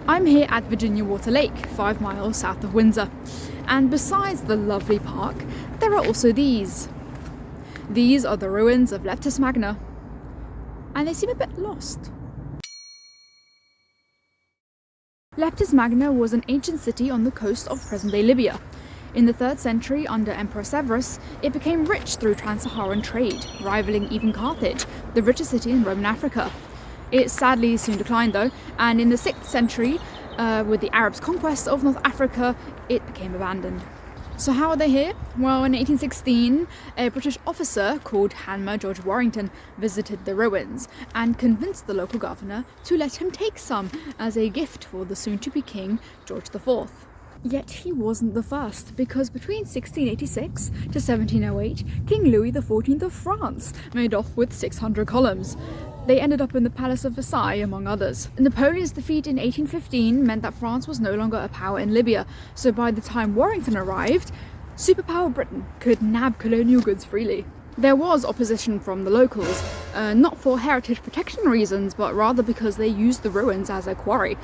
I'm here at Virginia Water Lake, 5 miles south of Windsor. And besides the lovely park, there are also these. These are the ruins of Leptis Magna. And they seem a bit lost. Leptis Magna was an ancient city on the coast of present-day Libya. In the 3rd century, under Emperor Severus, it became rich through trans-Saharan trade, rivaling even Carthage, the richest city in Roman Africa. It sadly soon declined though, and in the 6th century, with the Arabs' conquest of North Africa, it became abandoned. So how are they here? Well, in 1816, a British officer called Hanmer George Warrington visited the ruins and convinced the local governor to let him take some as a gift for the soon-to-be king George IV. Yet he wasn't the first, because between 1686 to 1708, King Louis XIV of France made off with 600 columns. They ended up in the Palace of Versailles, among others. Napoleon's defeat in 1815 meant that France was no longer a power in Libya, so by the time Warrington arrived, superpower Britain could nab colonial goods freely. There was opposition from the locals, not for heritage protection reasons, but rather because they used the ruins as a quarry.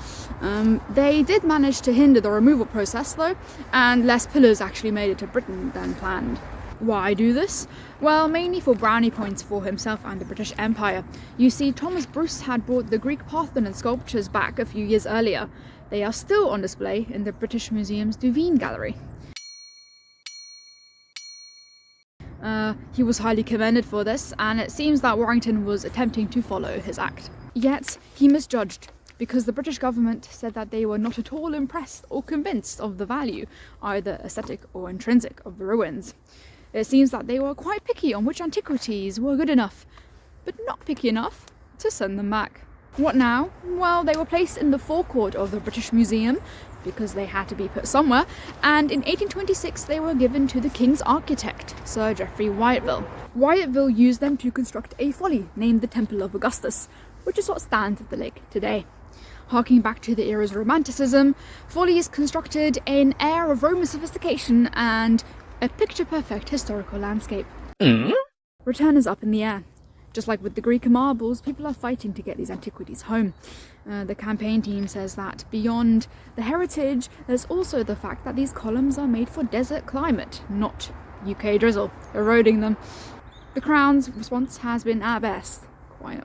They did manage to hinder the removal process though, and less pillars actually made it to Britain than planned. Why do this? Well, mainly for brownie points for himself and the British Empire. You see, Thomas Bruce had brought the Greek Parthenon sculptures back a few years earlier. They are still on display in the British Museum's Duveen Gallery. He was highly commended for this, and it seems that Warrington was attempting to follow his act. Yet, he misjudged, because the British government said that they were not at all impressed or convinced of the value, either aesthetic or intrinsic, of the ruins. It seems that they were quite picky on which antiquities were good enough, but not picky enough to send them back. What now? Well, they were placed in the forecourt of the British Museum, because they had to be put somewhere, and in 1826 they were given to the King's architect, Sir Geoffrey Wyatville. Wyatville used them to construct a folly named the Temple of Augustus, which is what stands at the lake today. Harking back to the era's Romanticism, follies constructed an air of Roman sophistication and a picture-perfect historical landscape. Return is up in the air. Just like with the Greek marbles, people are fighting to get these antiquities home. The campaign team says that beyond the heritage, there's also the fact that these columns are made for desert climate, not UK drizzle, eroding them. The Crown's response has been, at best, quiet.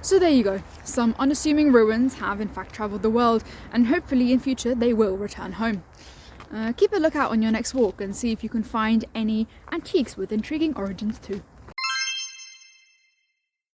So there you go. Some unassuming ruins have in fact travelled the world, and hopefully in future they will return home. Keep a lookout on your next walk and see if you can find any antiques with intriguing origins too.